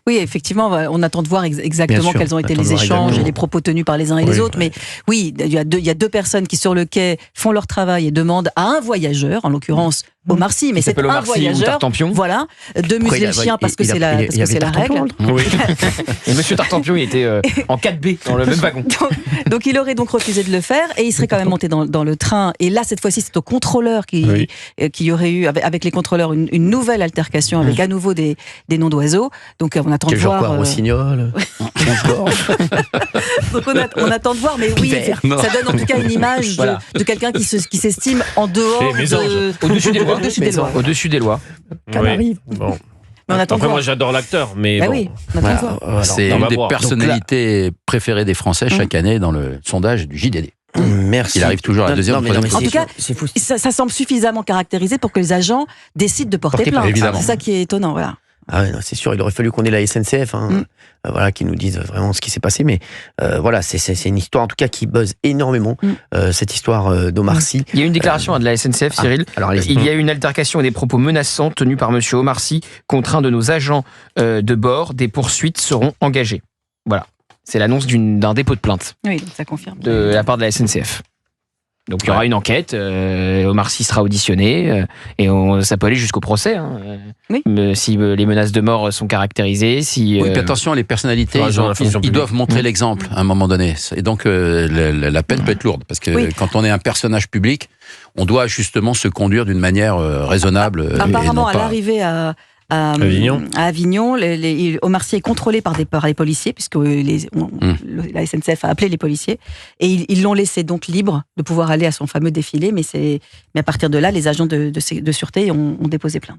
Oui, effectivement, on attend de voir exactement quels ont été les échanges et les propos tenus par les uns et les autres. Mais oui, il y a deux personnes qui, sur le quai, font leur travail et demandent à un voyageur, en l'occurrence Omar Sy, mais c'est un voyageur. Voilà, de museler le chien parce que c'est la règle. Oui. Et Monsieur Tartampion, il était en 4B dans le même wagon. Donc il aurait donc refusé de le faire et il serait quand même monté dans le train. Et là, cette fois-ci, c'est au contrôleur qui aurait eu, avec les contrôleurs, une nouvelle altercation avec à nouveau des noms d'oiseaux. Donc on attend de voir. Quel genre, rossignol, Donc on attend de voir, mais oui, ça donne en tout cas une image de quelqu'un qui s'estime en dehors au-dessus des lois. Au-dessus des lois. Ça arrive. Bon. Mais on attend Après, de moi j'adore l'acteur, mais bon. oui, on attend de voir. C'est une des personnalités préférées des Français chaque année dans le sondage du JDD. Merci. Il arrive toujours à la deuxième. En tout cas, ça semble suffisamment caractérisé pour que les agents décident de porter plainte. C'est ça qui est étonnant, voilà. Ah ouais, non, c'est sûr, il aurait fallu qu'on ait la SNCF, voilà, qui nous dise vraiment ce qui s'est passé. Mais voilà, c'est une histoire en tout cas qui buzz énormément, cette histoire d'Omar Sy. Il y a une déclaration de la SNCF, Cyril. Alors, il y a eu une altercation et des propos menaçants tenus par Monsieur Omar Sy contre un de nos agents de bord. Des poursuites seront engagées. Voilà, c'est l'annonce d'un dépôt de plainte. Oui, ça confirme. De la part de la SNCF. Donc il y aura une enquête, Omar Sy sera auditionné, et ça peut aller jusqu'au procès. Si les menaces de mort sont caractérisées. Oui, puis attention, les personnalités, ils doivent montrer l'exemple à un moment donné. Et donc la peine peut être lourde, parce que quand on est un personnage public, on doit justement se conduire d'une manière raisonnable. Apparemment, à l'arrivée à Avignon, Omar Sy est contrôlé par les policiers, puisque la SNCF a appelé les policiers, et ils l'ont laissé donc libre de pouvoir aller à son fameux défilé, mais à partir de là, les agents de sûreté ont déposé plainte.